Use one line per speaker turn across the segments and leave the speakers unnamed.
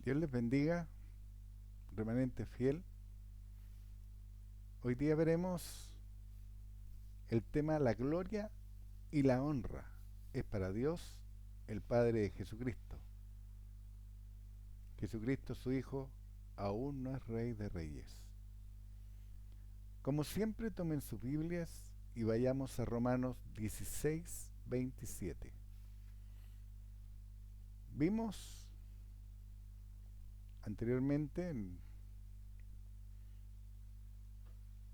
Dios les bendiga, remanente fiel. Hoy día veremos el tema la gloria y la honra. Es para Dios, el Padre de Jesucristo. Jesucristo, su Hijo, aún no es Rey de Reyes. Como siempre, tomen sus Biblias y vayamos a Romanos 16, 27. Vimos anteriormente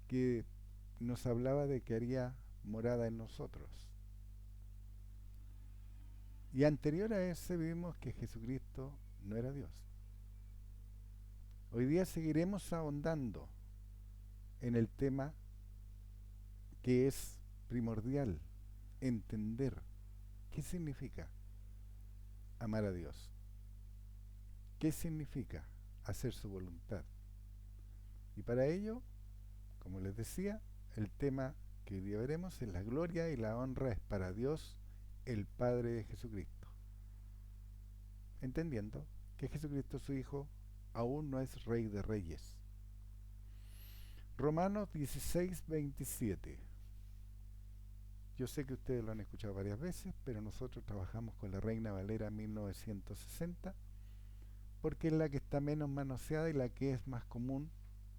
que nos hablaba de que haría morada en nosotros. Y anterior a ese vimos que Jesucristo no era Dios. Hoy día seguiremos ahondando en el tema que es primordial, entender qué significa amar a Dios, qué significa hacer su voluntad. Y para ello, como les decía, el tema que hoy día veremos es la gloria y la honra es para Dios, el Padre de Jesucristo. Entendiendo que Jesucristo, su Hijo, aún no es Rey de Reyes. Romanos 16, 27. Yo sé que ustedes lo han escuchado varias veces, pero nosotros trabajamos con la Reina Valera 1960 porque es la que está menos manoseada y la que es más común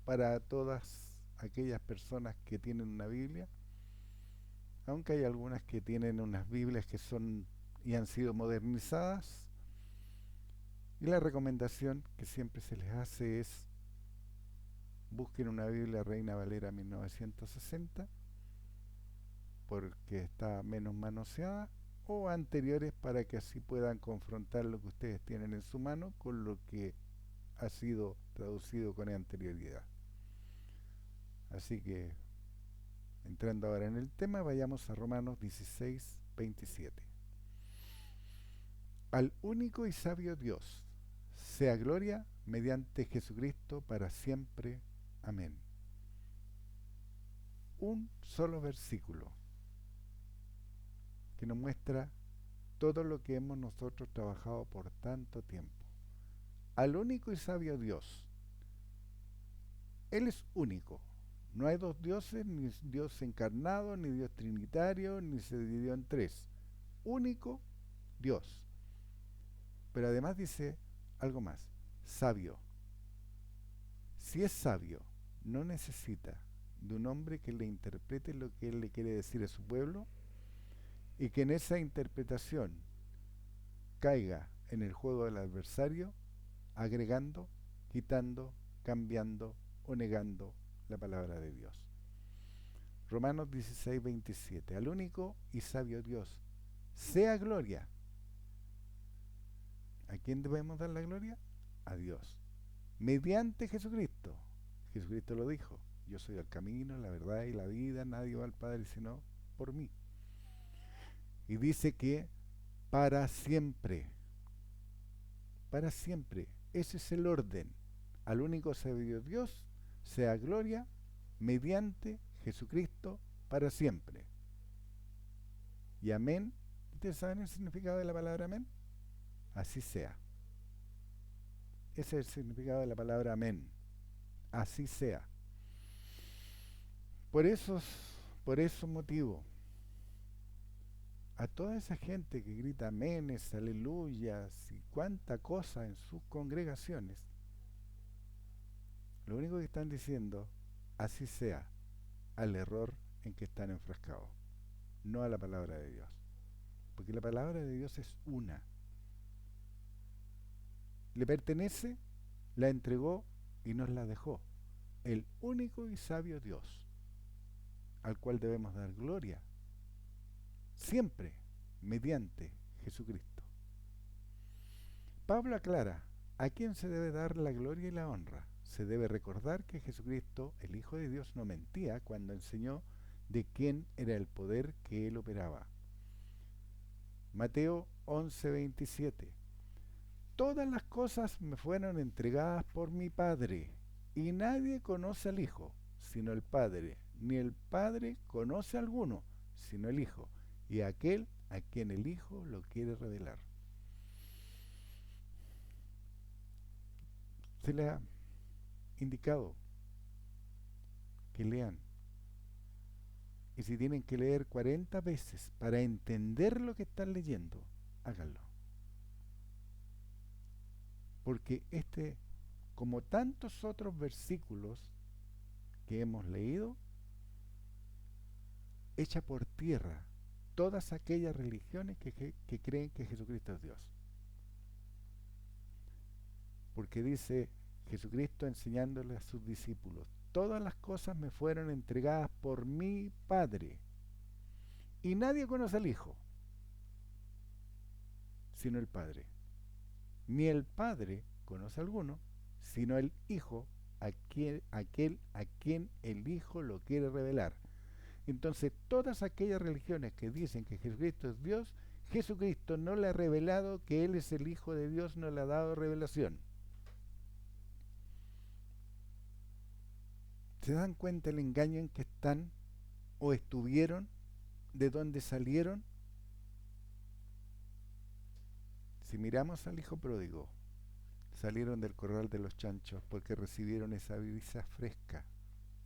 para todas aquellas personas que tienen una Biblia, aunque hay algunas que tienen unas Biblias que son y han sido modernizadas. Y la recomendación que siempre se les hace es busquen una Biblia Reina Valera 1960 porque está menos manoseada, o anteriores para que así puedan confrontar lo que ustedes tienen en su mano con lo que ha sido traducido con anterioridad. Así que, entrando ahora en el tema, vayamos a Romanos 16, 27. Al único y sabio Dios, sea gloria mediante Jesucristo para siempre. Amén. Un solo versículo que nos muestra todo lo que hemos nosotros trabajado por tanto tiempo. Al único y sabio Dios. Él es único. No hay dos dioses, ni Dios encarnado, ni Dios trinitario, ni se dividió en tres. Único Dios. Pero además dice algo más. Sabio. Si es sabio, no necesita de un hombre que le interprete lo que él le quiere decir a su pueblo y que en esa interpretación caiga en el juego del adversario, agregando, quitando, cambiando o negando la palabra de Dios. Romanos 16, 27. Al único y sabio Dios, sea gloria. ¿A quién debemos dar la gloria? A Dios. Mediante Jesucristo. Jesucristo lo dijo. Yo soy el camino, la verdad y la vida. Nadie va al Padre sino por mí. Y dice que para siempre. Para siempre. Ese es el orden. Al único sabio Dios, sea gloria mediante Jesucristo para siempre. Y amén. ¿Ustedes saben el significado de la palabra amén? Así sea. Ese es el significado de la palabra amén. Así sea. Por esos, por ese motivo, a toda esa gente que grita aménes, aleluyas y cuánta cosa en sus congregaciones, lo único que están diciendo, así sea, al error en que están enfrascados, no a la palabra de Dios. Porque la palabra de Dios es una. Le pertenece, la entregó y nos la dejó. El único y sabio Dios, al cual debemos dar gloria, siempre mediante Jesucristo. Pablo aclara, ¿a quién se debe dar la gloria y la honra? Se debe recordar que Jesucristo, el Hijo de Dios, no mentía cuando enseñó de quién era el poder que él operaba. Mateo 11:27. Todas las cosas me fueron entregadas por mi Padre, y nadie conoce al Hijo, sino el Padre, ni el Padre conoce a alguno, sino el Hijo, y aquel a quien el Hijo lo quiere revelar. Se les ha indicado que lean. Y si tienen que leer 40 veces para entender lo que están leyendo, háganlo. Porque como tantos otros versículos que hemos leído, echa por tierra todas aquellas religiones que creen que Jesucristo es Dios. Porque dice Jesucristo enseñándole a sus discípulos: todas las cosas me fueron entregadas por mi Padre, y nadie conoce al Hijo sino el Padre, ni el Padre conoce a alguno sino el Hijo, aquel a quien el Hijo lo quiere revelar. Entonces, todas aquellas religiones que dicen que Jesucristo es Dios, Jesucristo no le ha revelado que Él es el Hijo de Dios, no le ha dado revelación. ¿Se dan cuenta el engaño en que están o estuvieron? ¿De dónde salieron? Si miramos al Hijo pródigo, salieron del corral de los chanchos porque recibieron esa brisa fresca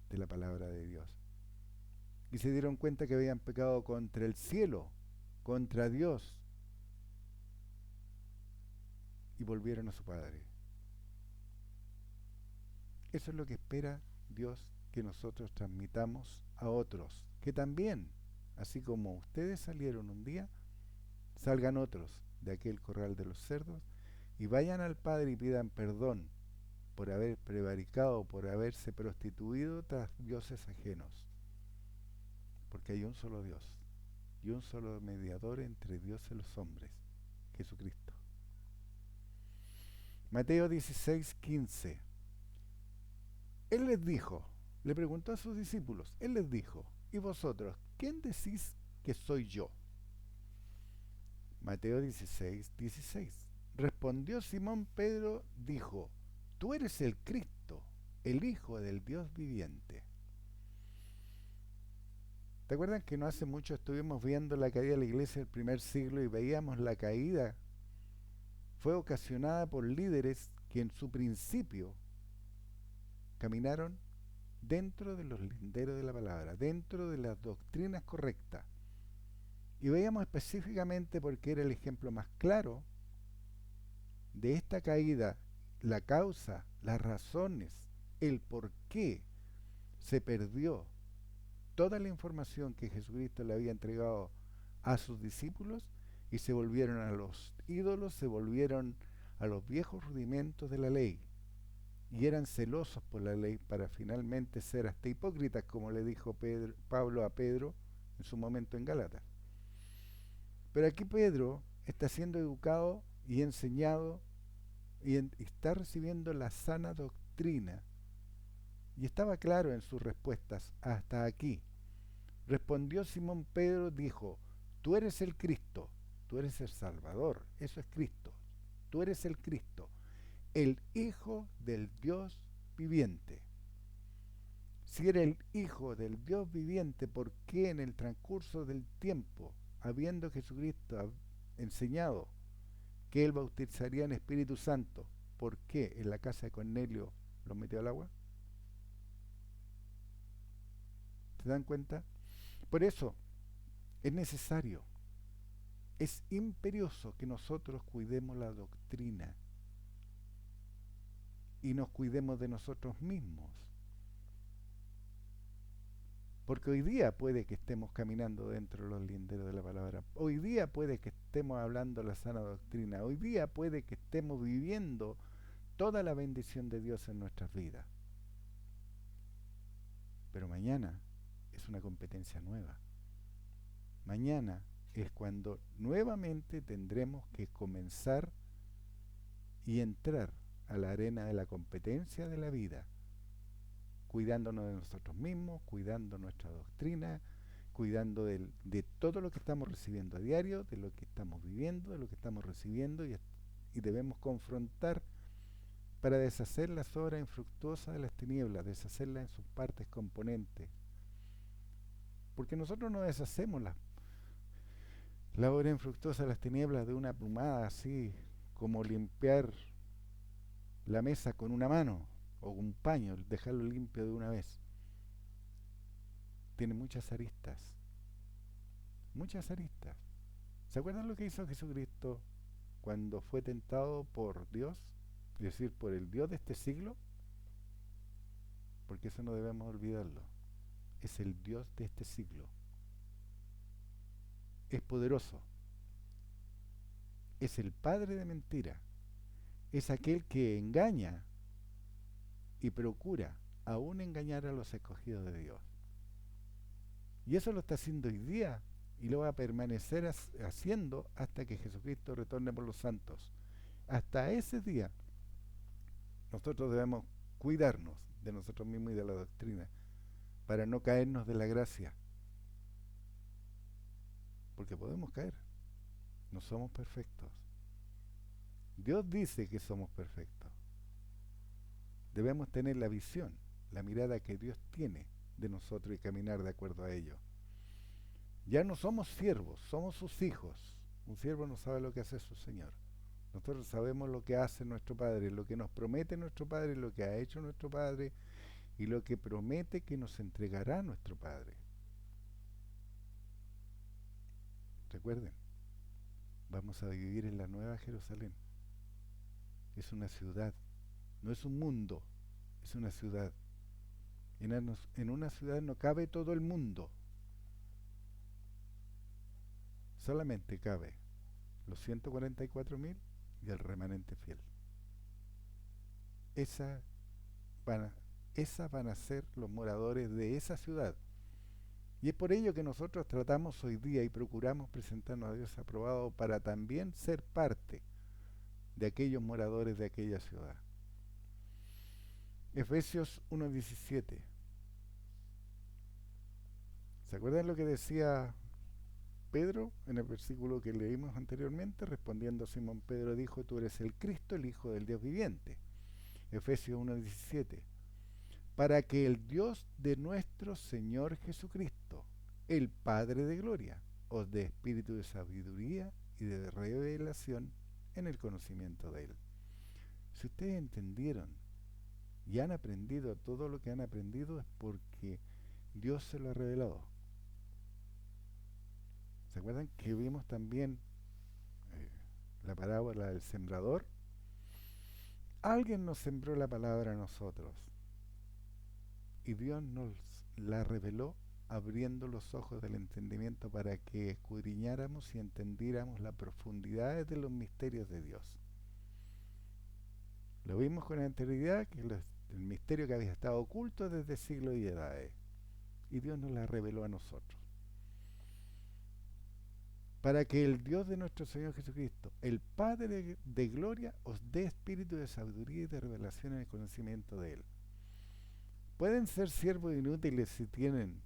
de la palabra de Dios. Y se dieron cuenta que habían pecado contra el cielo, contra Dios, y volvieron a su Padre. Eso es lo que espera Dios que nosotros transmitamos a otros, que también, así como ustedes salieron un día, salgan otros de aquel corral de los cerdos y vayan al Padre y pidan perdón por haber prevaricado, por haberse prostituido tras dioses ajenos. Porque hay un solo Dios y un solo mediador entre Dios y los hombres, Jesucristo. Mateo 16:15. Él les dijo, le preguntó a sus discípulos, Él les dijo: ¿y vosotros, quién decís que soy yo? Mateo 16:16. Respondió Simón Pedro, dijo: tú eres el Cristo, el Hijo del Dios viviente. ¿Te acuerdan que no hace mucho estuvimos viendo la caída de la iglesia del primer siglo y veíamos la caída fue ocasionada por líderes que en su principio caminaron dentro de los linderos de la palabra, dentro de las doctrinas correctas? Y veíamos específicamente porque era el ejemplo más claro de esta caída, la causa, las razones, el por qué se perdió toda la información que Jesucristo le había entregado a sus discípulos y se volvieron a los ídolos, se volvieron a los viejos rudimentos de la ley y eran celosos por la ley para finalmente ser hasta hipócritas, como le dijo Pablo a Pedro en su momento en Gálatas. Pero aquí Pedro está siendo educado y enseñado y está recibiendo la sana doctrina. Y estaba claro en sus respuestas hasta aquí. Respondió Simón Pedro, dijo: tú eres el Cristo, tú eres el Salvador, eso es Cristo. Tú eres el Cristo, el Hijo del Dios viviente. Si eres el Hijo del Dios viviente, ¿por qué en el transcurso del tiempo, habiendo Jesucristo enseñado que Él bautizaría en Espíritu Santo, por qué en la casa de Cornelio los metió al agua? ¿Se dan cuenta? Por eso es necesario, es imperioso que nosotros cuidemos la doctrina y nos cuidemos de nosotros mismos. Porque hoy día puede que estemos caminando dentro de los linderos de la palabra. Hoy día puede que estemos hablando la sana doctrina. Hoy día puede que estemos viviendo toda la bendición de Dios en nuestras vidas. Pero mañana es una competencia nueva. Mañana es cuando nuevamente tendremos que comenzar y entrar a la arena de la competencia de la vida, cuidándonos de nosotros mismos, cuidando nuestra doctrina, cuidando de todo lo que estamos recibiendo a diario, de lo que estamos viviendo, de lo que estamos recibiendo, y debemos confrontar para deshacer las obras infructuosas de las tinieblas, deshacerlas en sus partes componentes. Porque nosotros no deshacemos la obra infructuosa de las tinieblas de una plumada, así como limpiar la mesa con una mano o un paño, dejarlo limpio de una vez. Tiene muchas aristas, muchas aristas. ¿Se acuerdan lo que hizo Jesucristo cuando fue tentado por Dios? Es decir, por el Dios de este siglo, porque eso no debemos olvidarlo. Es el Dios de este siglo. Es poderoso. Es el padre de mentira. Es aquel que engaña y procura aún engañar a los escogidos de Dios. Y eso lo está haciendo hoy día y lo va a permanecer haciendo hasta que Jesucristo retorne por los santos. Hasta ese día nosotros debemos cuidarnos de nosotros mismos y de la doctrina para no caernos de la gracia, porque podemos caer, no somos perfectos. Dios dice que somos perfectos. Debemos tener la visión, la mirada que Dios tiene de nosotros y caminar de acuerdo a ello. Ya no somos siervos, somos sus hijos. Un siervo no sabe lo que hace su Señor. Nosotros sabemos lo que hace nuestro Padre, lo que nos promete nuestro Padre, lo que ha hecho nuestro Padre y lo que promete que nos entregará nuestro Padre. Recuerden, vamos a vivir en la Nueva Jerusalén. Es una ciudad, no es un mundo, es una ciudad. En una ciudad no cabe todo el mundo, solamente cabe los 144.000 y el remanente fiel. Esa van a ser los moradores de esa ciudad. Y es por ello que nosotros tratamos hoy día y procuramos presentarnos a Dios aprobado para también ser parte de aquellos moradores de aquella ciudad. Efesios 1:17. ¿Se acuerdan lo que decía Pedro en el versículo que leímos anteriormente? Respondiendo Simón Pedro dijo: tú eres el Cristo, el Hijo del Dios viviente. Efesios 1:17. Para que el Dios de nuestro Señor Jesucristo, el Padre de gloria, os dé espíritu de sabiduría y de revelación en el conocimiento de Él. Si ustedes entendieron y han aprendido todo lo que han aprendido, es porque Dios se lo ha revelado. ¿Se acuerdan que vimos también la parábola del sembrador? Alguien nos sembró la palabra a nosotros y Dios nos la reveló abriendo los ojos del entendimiento para que escudriñáramos y entendiéramos las profundidades de los misterios de Dios. Lo vimos con anterioridad, que el misterio que había estado oculto desde siglos y edades, y Dios nos la reveló a nosotros. Para que el Dios de nuestro Señor Jesucristo, el Padre de gloria, os dé espíritu de sabiduría y de revelación en el conocimiento de Él. ¿Pueden ser siervos inútiles si tienen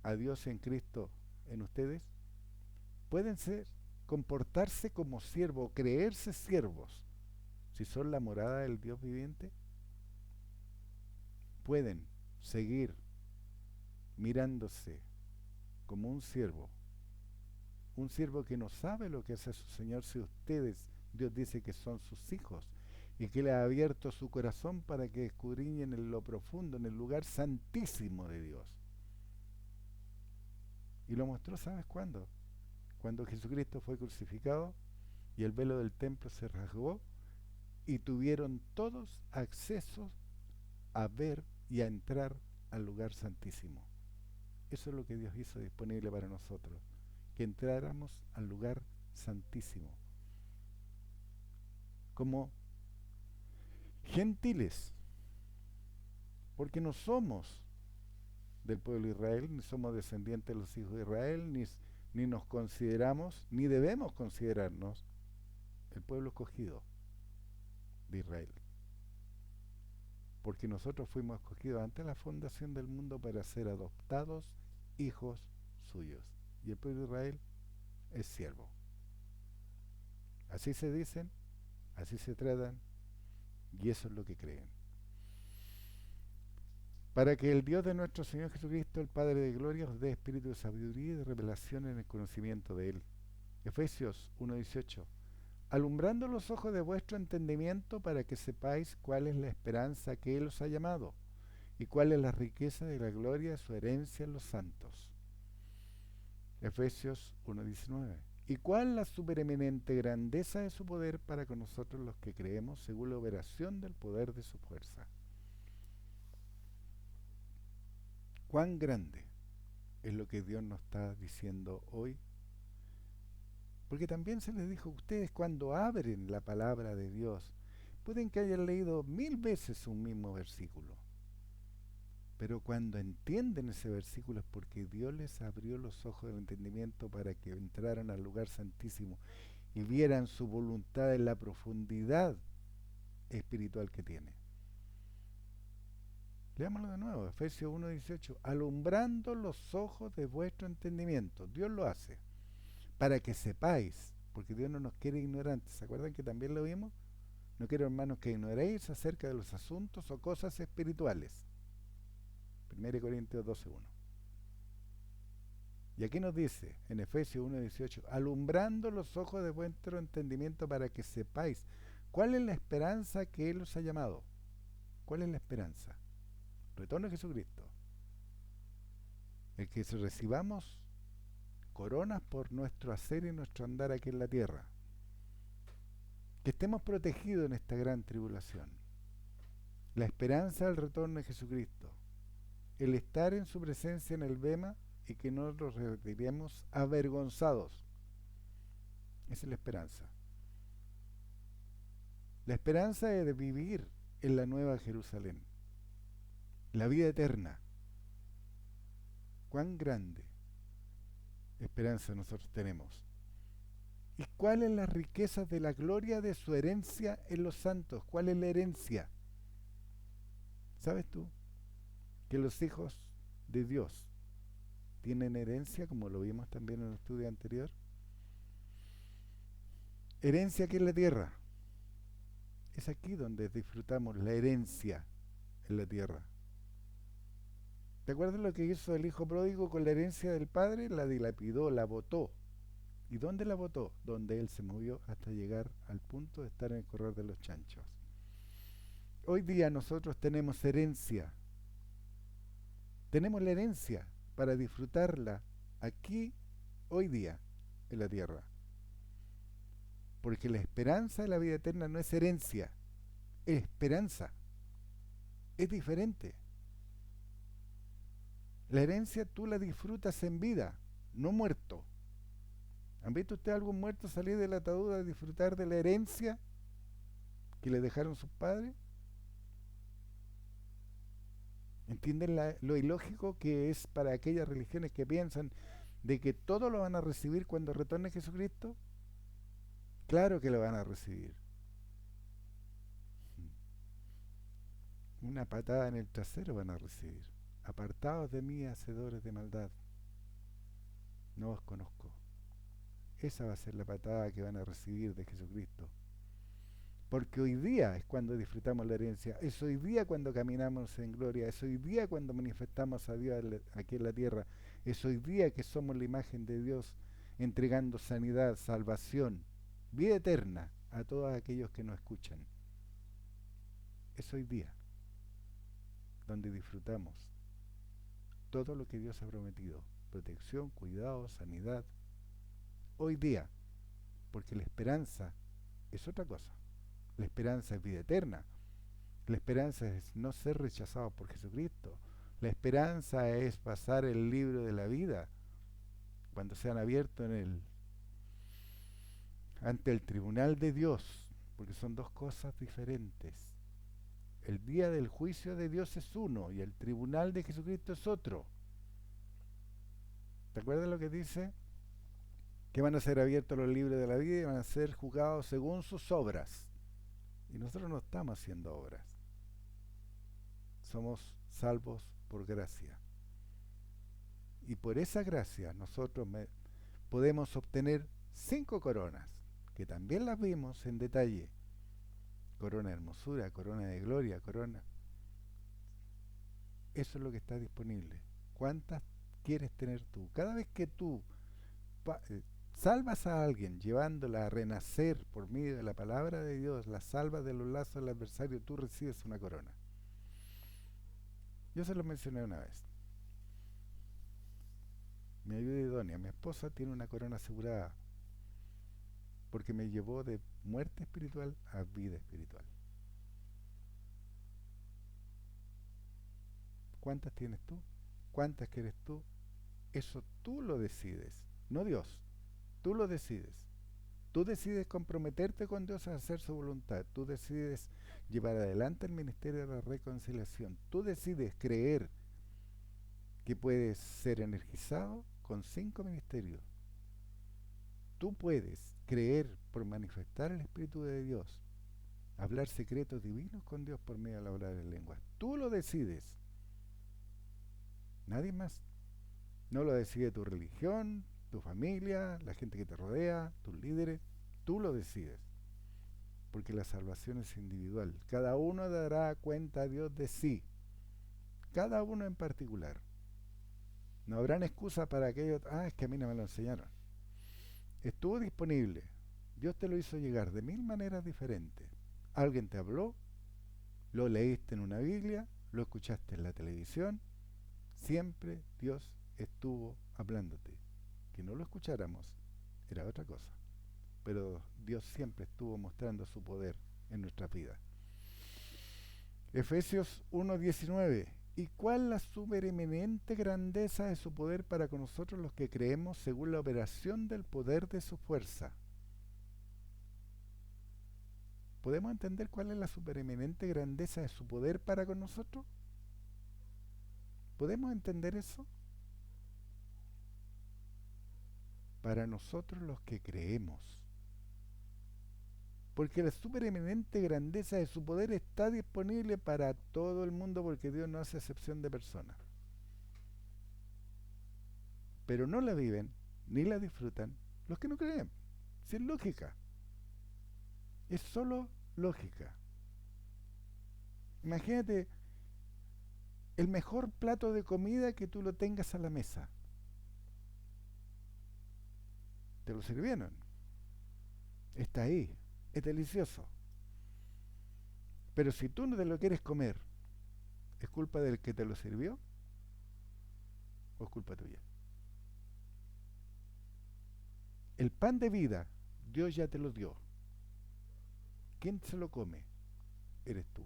a Dios en Cristo en ustedes? ¿Pueden comportarse como siervos, creerse siervos, si son la morada del Dios viviente? ¿Pueden seguir mirándose como un siervo que no sabe lo que hace su Señor, si ustedes, Dios dice que son sus hijos y que le ha abierto su corazón para que escudriñen en lo profundo, en el lugar santísimo de Dios? Y lo mostró, ¿sabes cuándo? Cuando Jesucristo fue crucificado y el velo del templo se rasgó y tuvieron todos acceso a ver y a entrar al lugar santísimo. Eso es lo que Dios hizo disponible para nosotros, que entráramos al lugar santísimo como gentiles, porque no somos del pueblo de Israel, ni somos descendientes de los hijos de Israel, ni nos consideramos, ni debemos considerarnos el pueblo escogido de Israel, porque nosotros fuimos escogidos antes de la fundación del mundo para ser adoptados hijos suyos, y el pueblo de Israel es siervo. Así se dicen, así se tratan, y eso es lo que creen. Para que el Dios de nuestro Señor Jesucristo, el Padre de gloria, os dé espíritu de sabiduría y de revelación en el conocimiento de Él. Efesios 1:18. alumbrando los ojos de vuestro entendimiento para que sepáis cuál es la esperanza que Él os ha llamado y cuál es la riqueza de la gloria de su herencia en los santos. Efesios 1:19. Y cuál la supereminente grandeza de su poder para con nosotros los que creemos según la operación del poder de su fuerza. Cuán grande es lo que Dios nos está diciendo hoy. Porque también se les dijo a ustedes cuando abren la palabra de Dios, pueden que hayan leído 1000 veces un mismo versículo. Pero cuando entienden ese versículo es porque Dios les abrió los ojos del entendimiento para que entraran al lugar santísimo y vieran su voluntad en la profundidad espiritual que tiene. Leámoslo de nuevo, Efesios 1:18, alumbrando los ojos de vuestro entendimiento. Dios lo hace, para que sepáis, porque Dios no nos quiere ignorantes. ¿Se acuerdan que también lo vimos? No quiero, hermanos, que ignoréis acerca de los asuntos o cosas espirituales. 1 Corintios 12:1. Y aquí nos dice, en Efesios 1:18, alumbrando los ojos de vuestro entendimiento para que sepáis cuál es la esperanza que Él os ha llamado. ¿Cuál es la esperanza? Retorno a Jesucristo. El que recibamos coronas por nuestro hacer y nuestro andar aquí en la tierra. Que estemos protegidos en esta gran tribulación. La esperanza del retorno de Jesucristo. El estar en su presencia en el bema y que no nos retiremos avergonzados. Esa es la esperanza. La esperanza es de vivir en la nueva Jerusalén. La vida eterna. Cuán grande esperanza nosotros tenemos. ¿Y cuál es la riqueza de la gloria de su herencia en los santos? ¿Cuál es la herencia? ¿Sabes tú que los hijos de Dios tienen herencia, como lo vimos también en el estudio anterior? Herencia aquí en la tierra. Es aquí donde disfrutamos la herencia en la tierra. ¿Te acuerdas lo que hizo el hijo pródigo con la herencia del padre? La dilapidó, la botó. ¿Y dónde la botó? Donde él se movió hasta llegar al punto de estar en el corral de los chanchos. Hoy día nosotros tenemos herencia. Tenemos la herencia para disfrutarla aquí, hoy día, en la tierra. Porque la esperanza de la vida eterna no es herencia, es esperanza. Es diferente. La herencia tú la disfrutas en vida, no muerto. ¿Han visto ustedes a algún muerto salir del ataúd a disfrutar de la herencia que le dejaron sus padres? ¿Entienden lo ilógico que es para aquellas religiones que piensan de que todo lo van a recibir cuando retorne Jesucristo? Claro que lo van a recibir. Una patada en el trasero van a recibir. Apartaos de mí, hacedores de maldad. No os conozco. Esa va a ser la patada que van a recibir de Jesucristo. Porque hoy día es cuando disfrutamos la herencia, es hoy día cuando caminamos en gloria, es hoy día cuando manifestamos a Dios aquí en la tierra, es hoy día que somos la imagen de Dios entregando sanidad, salvación, vida eterna a todos aquellos que nos escuchan. Es hoy día donde disfrutamos todo lo que Dios ha prometido, protección, cuidado, sanidad, hoy día, porque la esperanza es otra cosa. La esperanza es vida eterna. La esperanza es no ser rechazado por Jesucristo. La esperanza es pasar el libro de la vida cuando sean abiertos ante el tribunal de Dios, porque son dos cosas diferentes. El día del juicio de Dios es uno y el tribunal de Jesucristo es otro. ¿Te acuerdas lo que dice? Que van a ser abiertos los libros de la vida y van a ser juzgados según sus obras. Y nosotros no estamos haciendo obras. Somos salvos por gracia. Y por esa gracia nosotros podemos obtener 5 coronas, que también las vimos en detalle. Corona de hermosura, corona de gloria, corona. Eso es lo que está disponible. ¿Cuántas quieres tener tú? Cada vez que tú salvas a alguien llevándola a renacer por medio de la palabra de Dios, la salvas de los lazos del adversario, tú recibes una corona. Yo se lo mencioné una vez. Mi ayuda idónea, mi esposa tiene una corona asegurada porque me llevó de muerte espiritual a vida espiritual. ¿Cuántas tienes tú? ¿Cuántas quieres tú? Eso tú lo decides, no Dios. Tú lo decides. Tú decides comprometerte con Dios a hacer su voluntad. Tú decides llevar adelante el ministerio de la reconciliación. Tú decides creer que puedes ser energizado con 5 ministerios. Tú puedes creer por manifestar el Espíritu de Dios, hablar secretos divinos con Dios por medio de la hablar en lenguas. Tú lo decides. Nadie más. No lo decide tu religión, tu familia, la gente que te rodea, tus líderes. Tú lo decides. Porque la salvación es individual. Cada uno dará cuenta a Dios de sí. Cada uno en particular. No habrán excusas para aquellos, es que a mí no me lo enseñaron. Estuvo disponible. Dios te lo hizo llegar de 1000 maneras diferentes. Alguien te habló, lo leíste en una Biblia, lo escuchaste en la televisión. Siempre Dios estuvo hablándote. Que no lo escucháramos era otra cosa. Pero Dios siempre estuvo mostrando su poder en nuestras vidas. Efesios 1:19. ¿Y cuál la supereminente grandeza de su poder para con nosotros los que creemos según la operación del poder de su fuerza? ¿Podemos entender cuál es la supereminente grandeza de su poder para con nosotros? ¿Podemos entender eso? Para nosotros los que creemos. Porque la supereminente grandeza de su poder está disponible para todo el mundo porque Dios no hace excepción de personas. Pero no la viven ni la disfrutan los que no creen. Si es lógica. Es solo lógica. Imagínate el mejor plato de comida que tú lo tengas a la mesa. Te lo sirvieron. Está ahí. Es delicioso. Pero si tú no te lo quieres comer, ¿es culpa del que te lo sirvió o es culpa tuya? El pan de vida, Dios ya te lo dio. ¿Quién se lo come? Eres tú.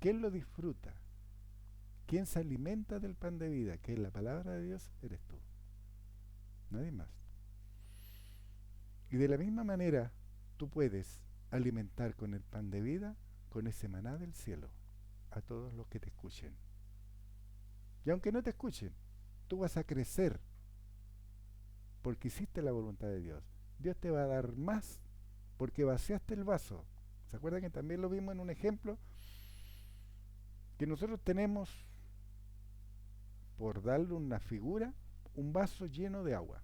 ¿Quién lo disfruta? ¿Quién se alimenta del pan de vida, que es la palabra de Dios? Eres tú. Nadie más. Y de la misma manera, tú puedes alimentar con el pan de vida, con ese maná del cielo, a todos los que te escuchen. Y aunque no te escuchen, tú vas a crecer porque hiciste la voluntad de Dios. Dios te va a dar más porque vaciaste el vaso. ¿Se acuerdan que también lo vimos en un ejemplo? Que nosotros tenemos, por darle una figura, un vaso lleno de agua.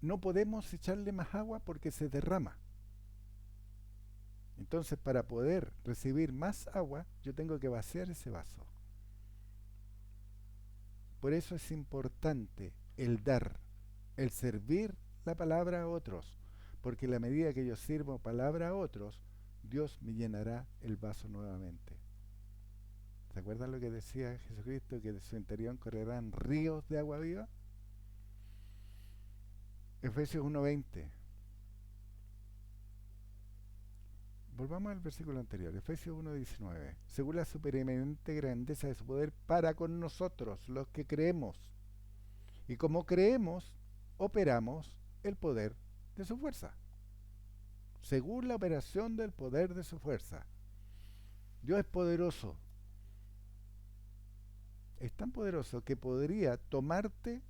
No podemos echarle más agua porque se derrama. Entonces, para poder recibir más agua, yo tengo que vaciar ese vaso. Por eso es importante el dar, el servir la palabra a otros, porque en la medida que yo sirvo palabra a otros, Dios me llenará el vaso nuevamente. ¿Se acuerdan lo que decía Jesucristo, que de su interior correrán ríos de agua viva? Efesios 1:20. Volvamos al versículo anterior, Efesios 1:19. Según la supereminente grandeza de su poder para con nosotros, los que creemos. Y como creemos, operamos el poder de su fuerza. Según la operación del poder de su fuerza. Dios es poderoso. Es tan poderoso que podría tomarte,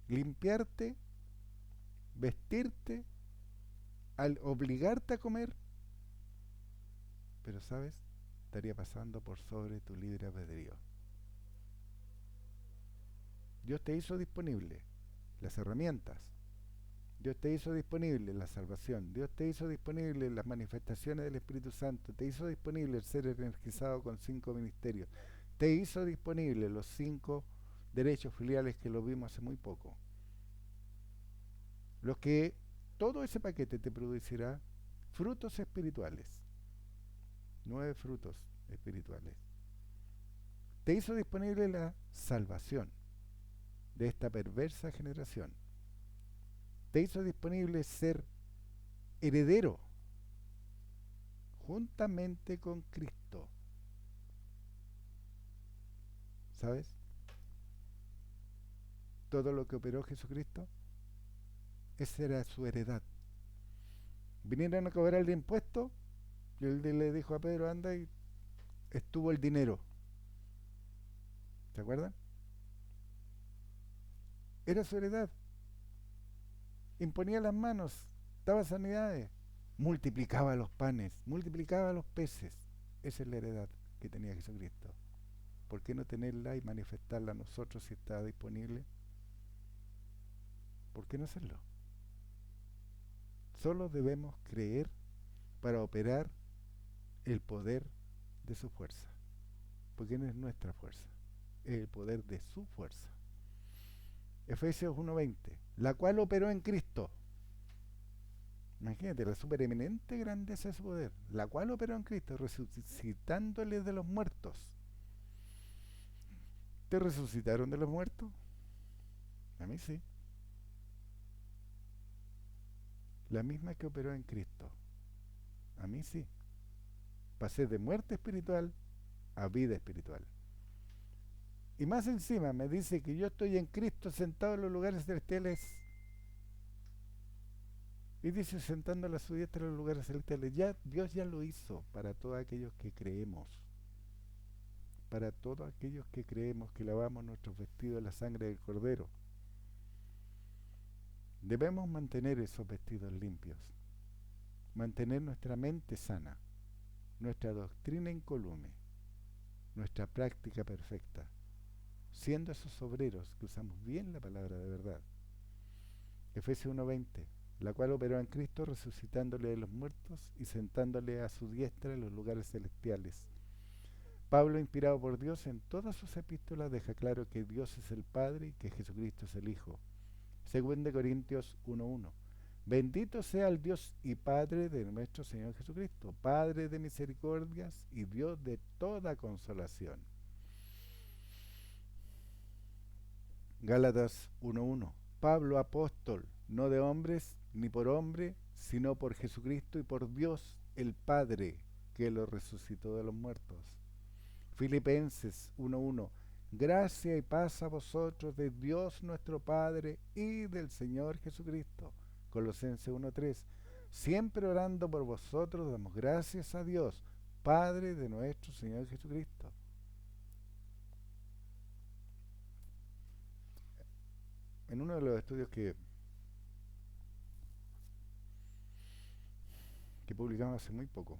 limpiarte, vestirte, al obligarte a comer, pero sabes, estaría pasando por sobre tu libre albedrío. Dios te hizo disponible las herramientas, Dios te hizo disponible la salvación, Dios te hizo disponible las manifestaciones del Espíritu Santo, te hizo disponible el ser energizado con 5 ministerios, te hizo disponible los 5 derechos filiales que lo vimos hace muy poco. Los que todo ese paquete te producirá frutos espirituales, 9 frutos espirituales. Te hizo disponible la salvación de esta perversa generación. Te hizo disponible ser heredero juntamente con Cristo. ¿Sabes? Todo lo que operó Jesucristo, esa era su heredad. Vinieron a cobrar el impuesto y él le dijo a Pedro, anda, y estuvo el dinero. ¿Se acuerdan? Era su heredad. Imponía las manos, daba sanidades, multiplicaba los panes, multiplicaba los peces. Esa es la heredad que tenía Jesucristo. ¿Por qué no tenerla y manifestarla a nosotros si está disponible? ¿Por qué no hacerlo? Solo debemos creer para operar el poder de su fuerza. Porque no es nuestra fuerza, es el poder de su fuerza. Efesios 1:20, la cual operó en Cristo. Imagínate la supereminente grandeza de su poder, la cual operó en Cristo, resucitándole de los muertos. ¿Te resucitaron de los muertos? A mí sí. La misma que operó en Cristo. A mí sí. Pasé de muerte espiritual a vida espiritual. Y más encima me dice que yo estoy en Cristo sentado en los lugares celestiales. Y dice sentándole a su diestra en los lugares celestiales. Ya, Dios ya lo hizo para todos aquellos que creemos. Para todos aquellos que creemos, que lavamos nuestros vestidos en la sangre del Cordero. Debemos mantener esos vestidos limpios. Mantener nuestra mente sana. Nuestra doctrina incolume. Nuestra práctica perfecta. Siendo esos obreros que usamos bien la palabra de verdad. Efesios 1:20, la cual operó en Cristo resucitándole de los muertos y sentándole a su diestra en los lugares celestiales. Pablo, inspirado por Dios, en todas sus epístolas deja claro que Dios es el Padre y que Jesucristo es el Hijo. 2 Corintios 1:1, bendito sea el Dios y Padre de nuestro Señor Jesucristo, Padre de misericordias y Dios de toda consolación. Gálatas 1:1, Pablo, apóstol, no de hombres ni por hombre, sino por Jesucristo y por Dios el Padre, que lo resucitó de los muertos. Filipenses 1:1, gracia y paz a vosotros de Dios nuestro Padre y del Señor Jesucristo. Colosenses 1:3, siempre orando por vosotros damos gracias a Dios, Padre de nuestro Señor Jesucristo. En uno de los estudios que publicamos hace muy poco,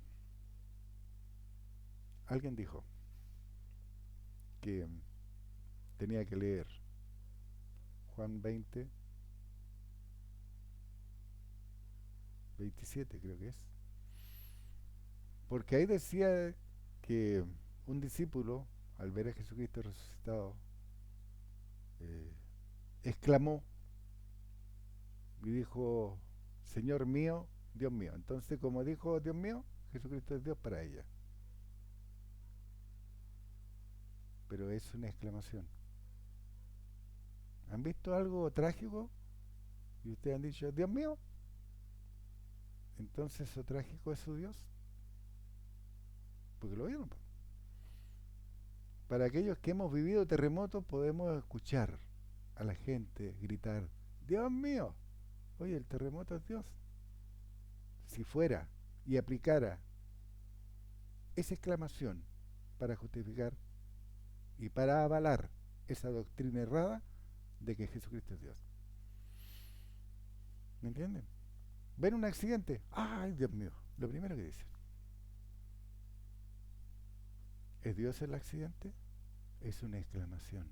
alguien dijo que tenía que leer Juan 20:27 creo que es, porque ahí decía que un discípulo al ver a Jesucristo resucitado exclamó y dijo, Señor mío, Dios mío. Entonces, como dijo Dios mío, Jesucristo es Dios para ella. Pero es una exclamación. ¿Han visto algo trágico? Y ustedes han dicho, Dios mío. Entonces, ¿eso trágico es su Dios? Porque lo vieron. Para aquellos que hemos vivido terremotos, podemos escuchar a la gente gritar, Dios mío. Oye, el terremoto es Dios. Si fuera y aplicara esa exclamación para justificar y para avalar esa doctrina errada de que Jesucristo es Dios. ¿Me entienden? ¿Ven un accidente? ¡Ay, Dios mío! Lo primero que dicen. ¿Es Dios el accidente? Es una exclamación.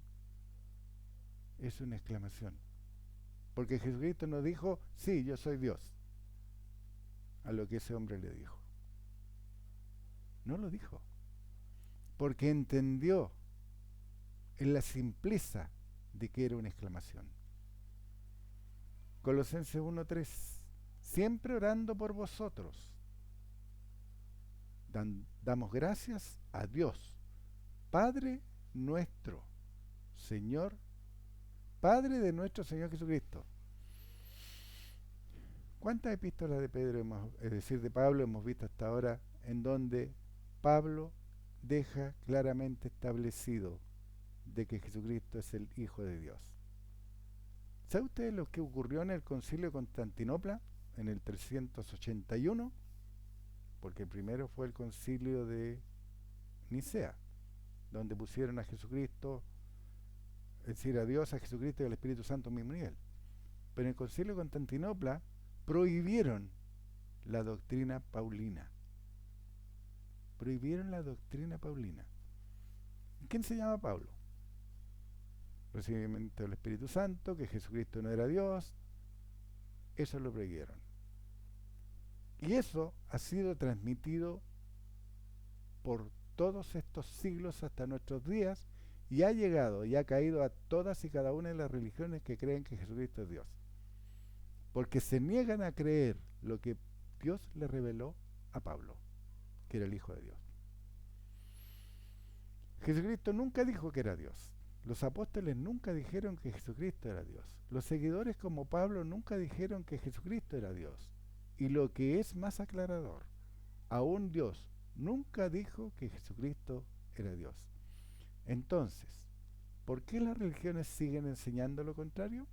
Es una exclamación. Porque Jesucristo no dijo, sí, yo soy Dios, a lo que ese hombre le dijo. No lo dijo. Porque entendió en la simpleza de que era una exclamación. Colosenses 1:3, siempre orando por vosotros. Damos gracias a Dios, Padre nuestro, Señor, Padre de nuestro Señor Jesucristo. ¿Cuántas epístolas de Pedro es decir, de Pablo hemos visto hasta ahora en donde Pablo deja claramente establecido de que Jesucristo es el Hijo de Dios? ¿Sabe usted lo que ocurrió en el Concilio de Constantinopla en el 381? Porque el primero fue el Concilio de Nicea, donde pusieron a Jesucristo, es decir, a Dios, a Jesucristo y al Espíritu Santo al mismo nivel. Pero en el Concilio de Constantinopla prohibieron la doctrina paulina. Prohibieron la doctrina paulina. ¿Quién se llama Pablo? Recibimiento del Espíritu Santo, que Jesucristo no era Dios. Eso lo prohibieron. Y eso ha sido transmitido por todos estos siglos hasta nuestros días y ha llegado y ha caído a todas y cada una de las religiones que creen que Jesucristo es Dios. Porque se niegan a creer lo que Dios le reveló a Pablo, que era el Hijo de Dios. Jesucristo nunca dijo que era Dios. Los apóstoles nunca dijeron que Jesucristo era Dios. Los seguidores como Pablo nunca dijeron que Jesucristo era Dios. Y lo que es más aclarador, aún Dios nunca dijo que Jesucristo era Dios. Entonces, ¿por qué las religiones siguen enseñando lo contrario?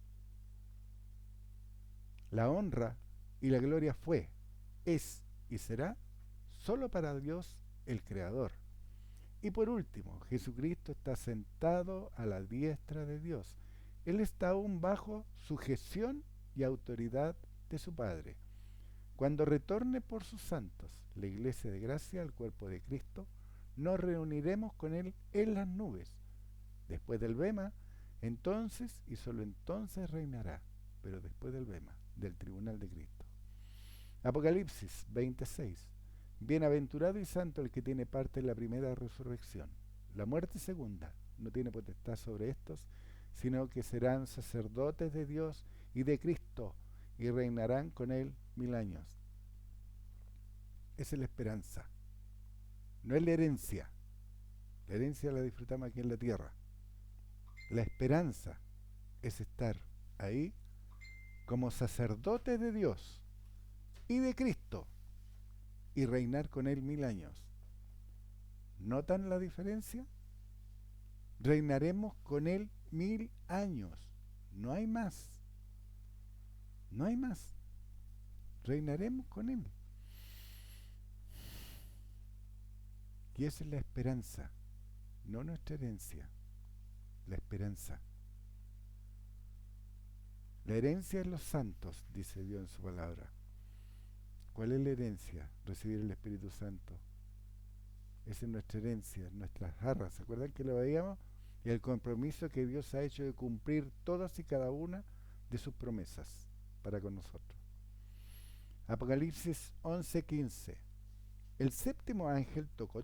La honra y la gloria fue, es y será solo para Dios el Creador. Y por último, Jesucristo está sentado a la diestra de Dios. Él está aún bajo sujeción y autoridad de su Padre. Cuando retorne por sus santos, la iglesia de gracia, el cuerpo de Cristo, nos reuniremos con Él en las nubes. Después del bema, entonces y solo entonces reinará, pero después del bema, del tribunal de Cristo. Apocalipsis 26. Bienaventurado y santo el que tiene parte en la primera resurrección. La muerte segunda no tiene potestad sobre estos, sino que serán sacerdotes de Dios y de Cristo, y reinarán con Él 1000 años. Esa es la esperanza. No es la herencia. La herencia la disfrutamos aquí en la tierra. La esperanza es estar ahí como sacerdotes de Dios y de Cristo y reinar con Él 1000 años. ¿Notan la diferencia? Reinaremos con Él 1000 años. No hay más. No hay más. Reinaremos con Él. Y esa es la esperanza, no nuestra herencia. La esperanza. La herencia es los santos, dice Dios en su palabra. ¿Cuál es la herencia? Recibir el Espíritu Santo. Esa es nuestra herencia, nuestras arras. ¿Se acuerdan que lo veíamos? Y el compromiso que Dios ha hecho de cumplir todas y cada una de sus promesas para con nosotros. Apocalipsis 11:15. El séptimo ángel tocó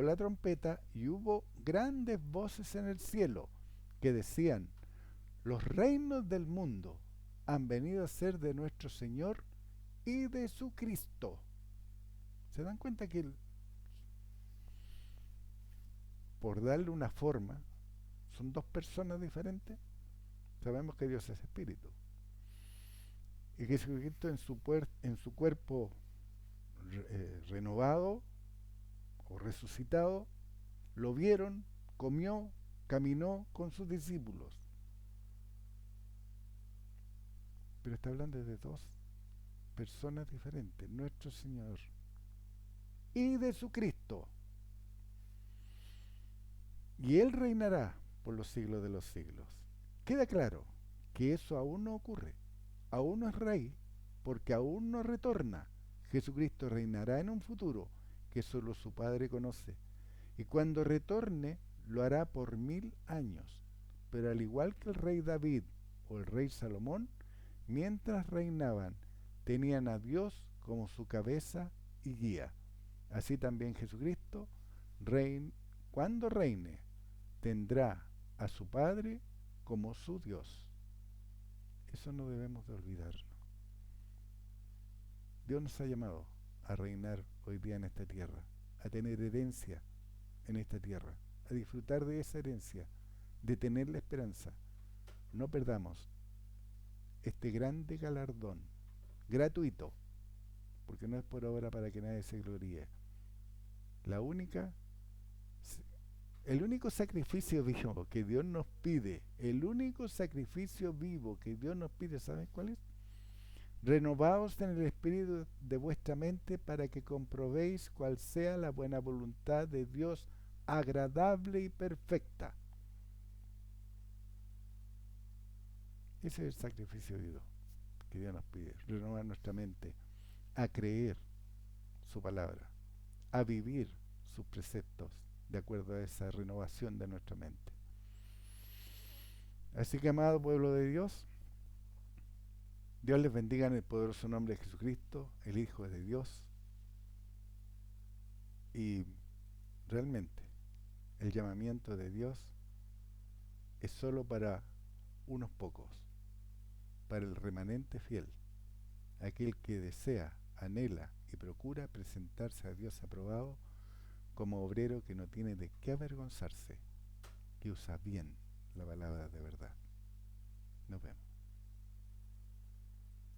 la trompeta y hubo grandes voces en el cielo que decían: los reinos del mundo han venido a ser de nuestro Señor y de su Cristo. ¿Se dan cuenta que por darle una forma son dos personas diferentes? Sabemos que Dios es espíritu y que Jesucristo en su cuerpo renovado o resucitado lo vieron, comió, caminó con sus discípulos, pero está hablando de dos personas diferentes, nuestro Señor y de su Cristo, y Él reinará por los siglos de los siglos. Queda claro que eso aún no ocurre, aún no es rey, porque aún no retorna. Jesucristo reinará en un futuro que solo su Padre conoce, y cuando retorne lo hará por 1000 años, pero al igual que el rey David o el rey Salomón, mientras reinaban, tenían a Dios como su cabeza y guía. Así también Jesucristo, cuando reine, tendrá a su Padre como su Dios. Eso no debemos de olvidarnos. Dios nos ha llamado a reinar hoy día en esta tierra, a tener herencia en esta tierra, a disfrutar de esa herencia, de tener la esperanza. No perdamos este grande galardón, gratuito, porque no es por obra para que nadie se gloríe. La única, el único sacrificio vivo que Dios nos pide, el único sacrificio vivo que Dios nos pide, ¿saben cuál es? Renovaos en el espíritu de vuestra mente para que comprobéis cuál sea la buena voluntad de Dios, agradable y perfecta. Ese es el sacrificio vivo que Dios nos pide, renovar nuestra mente, a creer su palabra, a vivir sus preceptos de acuerdo a esa renovación de nuestra mente. Así que, amado pueblo de Dios, Dios les bendiga en el poderoso nombre de Jesucristo, el Hijo de Dios, y realmente el llamamiento de Dios es solo para unos pocos, para el remanente fiel, aquel que desea, anhela y procura presentarse a Dios aprobado como obrero que no tiene de qué avergonzarse, que usa bien la palabra de verdad. Nos vemos.